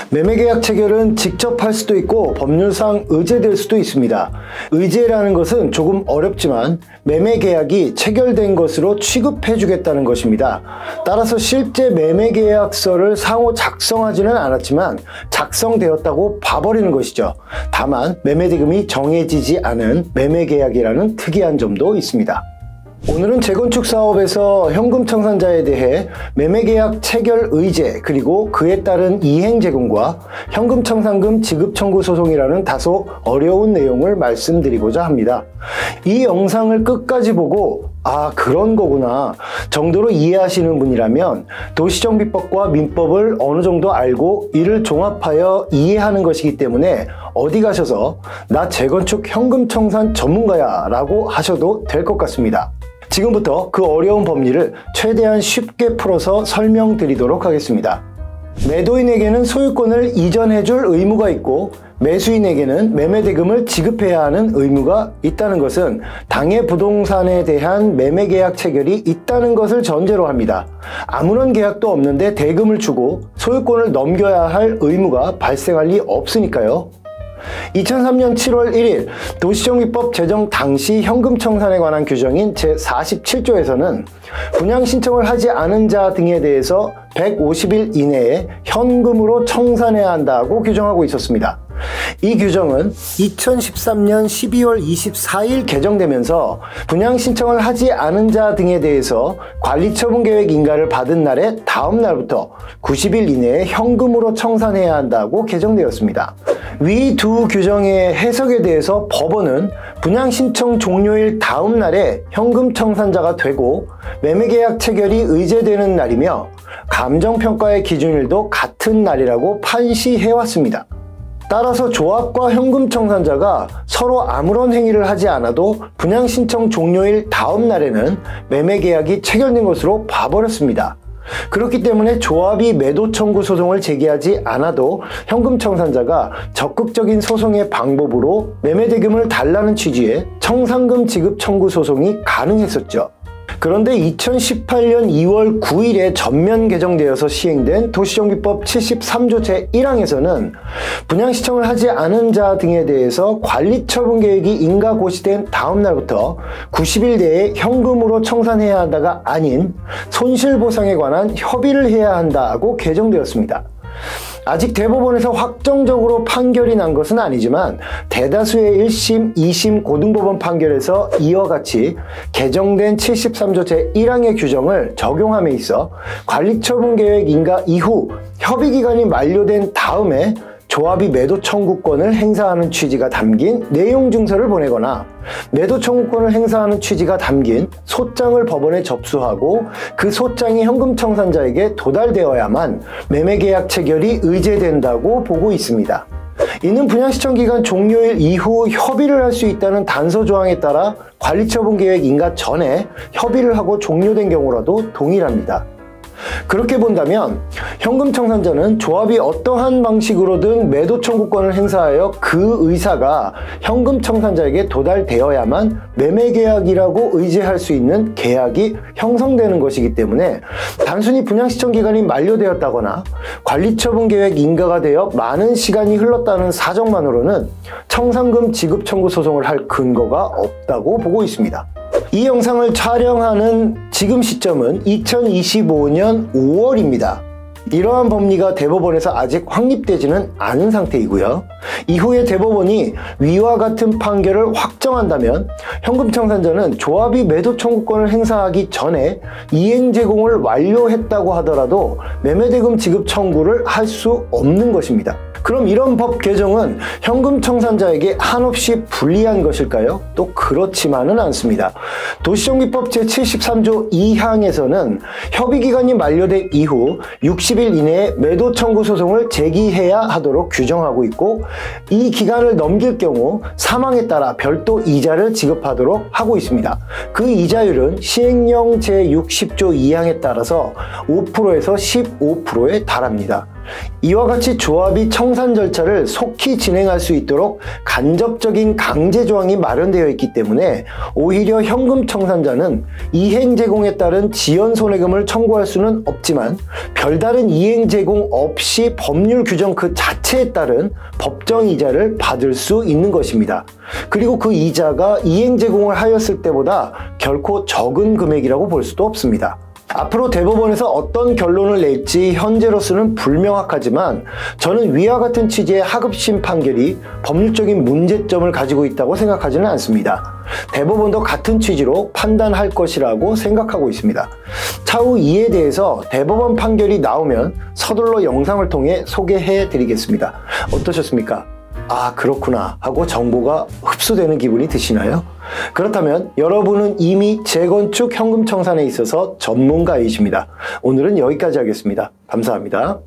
매매계약 체결은 직접 할 수도 있고 법률상 의제될 수도 있습니다. 의제라는 것은 조금 어렵지만 매매계약이 체결된 것으로 취급해주겠다는 것입니다. 따라서 실제 매매계약서를 상호 작성하지는 않았지만 작성되었다고 봐버리는 것이죠. 다만 매매대금이 정해지지 않은 매매계약이라는 특이한 점도 있습니다. 오늘은 재건축 사업에서 현금 청산자에 대해 매매계약 체결 의제 그리고 그에 따른 이행 제공과 현금 청산금 지급 청구 소송이라는 다소 어려운 내용을 말씀드리고자 합니다. 이 영상을 끝까지 보고 그런 거구나 정도로 이해하시는 분이라면 도시정비법과 민법을 어느 정도 알고 이를 종합하여 이해하는 것이기 때문에 어디 가셔서 나 재건축 현금 청산 전문가야 라고 하셔도 될 것 같습니다. 지금부터 그 어려운 법리를 최대한 쉽게 풀어서 설명드리도록 하겠습니다. 매도인에게는 소유권을 이전해줄 의무가 있고 매수인에게는 매매대금을 지급해야 하는 의무가 있다는 것은 당해 부동산에 대한 매매계약 체결이 있다는 것을 전제로 합니다. 아무런 계약도 없는데 대금을 주고 소유권을 넘겨야 할 의무가 발생할 리 없으니까요. 2003년 7월 1일 도시정비법 제정 당시 현금 청산에 관한 규정인 제47조에서는 분양 신청을 하지 않은 자 등에 대해서 150일 이내에 현금으로 청산해야 한다고 규정하고 있었습니다. 이 규정은 2013년 12월 24일 개정되면서 분양 신청을 하지 않은 자 등에 대해서 관리처분계획 인가를 받은 날의 다음 날부터 90일 이내에 현금으로 청산해야 한다고 개정되었습니다. 위 두 규정의 해석에 대해서 법원은 분양 신청 종료일 다음 날에 현금 청산자가 되고 매매계약 체결이 의제되는 날이며 감정평가의 기준일도 같은 날이라고 판시해왔습니다. 따라서 조합과 현금 청산자가 서로 아무런 행위를 하지 않아도 분양 신청 종료일 다음 날에는 매매계약이 체결된 것으로 봐버렸습니다. 그렇기 때문에 조합이 매도 청구 소송을 제기하지 않아도 현금 청산자가 적극적인 소송의 방법으로 매매대금을 달라는 취지의 청산금 지급 청구 소송이 가능했었죠. 그런데 2018년 2월 9일에 전면 개정되어서 시행된 도시정비법 73조 제1항에서는 분양 신청을 하지 않은 자 등에 대해서 관리처분계획이 인가 고시된 다음 날부터 90일 내에 현금으로 청산해야 한다가 아닌 손실보상에 관한 협의를 해야 한다고 개정되었습니다. 아직 대법원에서 확정적으로 판결이 난 것은 아니지만 대다수의 1심, 2심 고등법원 판결에서 이와 같이 개정된 73조 제1항의 규정을 적용함에 있어 관리처분계획 인가 이후 협의기간이 만료된 다음에 조합이 매도 청구권을 행사하는 취지가 담긴 내용 증서를 보내거나 매도 청구권을 행사하는 취지가 담긴 소장을 법원에 접수하고 그 소장이 현금 청산자에게 도달되어야만 매매계약 체결이 의제된다고 보고 있습니다. 이는 분양신청기간 종료일 이후 협의를 할 수 있다는 단서조항에 따라 관리처분계획 인가 전에 협의를 하고 종료된 경우라도 동일합니다. 그렇게 본다면 현금 청산자는 조합이 어떠한 방식으로든 매도 청구권을 행사하여 그 의사가 현금 청산자에게 도달되어야만 매매계약이라고 의지할 수 있는 계약이 형성되는 것이기 때문에 단순히 분양신청 기간이 만료되었다거나 관리처분계획 인가가 되어 많은 시간이 흘렀다는 사정만으로는 청산금 지급 청구 소송을 할 근거가 없다고 보고 있습니다. 이 영상을 촬영하는 지금 시점은 2025년 5월입니다. 이러한 법리가 대법원에서 아직 확립되지는 않은 상태이고요. 이후에 대법원이 위와 같은 판결을 확정한다면 현금 청산자는 조합이 매도 청구권을 행사하기 전에 이행 제공을 완료했다고 하더라도 매매대금 지급 청구를 할 수 없는 것입니다. 그럼 이런 법 개정은 현금 청산자에게 한없이 불리한 것일까요? 또 그렇지만은 않습니다. 도시정비법 제73조 2항에서는 협의기간이 만료된 이후 60일 이내에 매도 청구 소송을 제기해야 하도록 규정하고 있고 이 기간을 넘길 경우 사망에 따라 별도 이자를 지급하도록 하고 있습니다. 그 이자율은 시행령 제60조 2항에 따라서 5%에서 15%에 달합니다. 이와 같이 조합이 청산 절차를 속히 진행할 수 있도록 간접적인 강제 조항이 마련되어 있기 때문에 오히려 현금 청산자는 이행 제공에 따른 지연 손해금을 청구할 수는 없지만 별다른 이행 제공 없이 법률 규정 그 자체에 따른 법정 이자를 받을 수 있는 것입니다. 그리고 그 이자가 이행 제공을 하였을 때보다 결코 적은 금액이라고 볼 수도 없습니다. 앞으로 대법원에서 어떤 결론을 낼지 현재로서는 불명확하지만 저는 위와 같은 취지의 하급심 판결이 법률적인 문제점을 가지고 있다고 생각하지는 않습니다. 대법원도 같은 취지로 판단할 것이라고 생각하고 있습니다. 차후 이에 대해서 대법원 판결이 나오면 서둘러 영상을 통해 소개해 드리겠습니다. 어떠셨습니까? 아, 그렇구나 하고 정보가 흡수되는 기분이 드시나요? 그렇다면 여러분은 이미 재건축 현금 청산에 있어서 전문가이십니다. 오늘은 여기까지 하겠습니다. 감사합니다.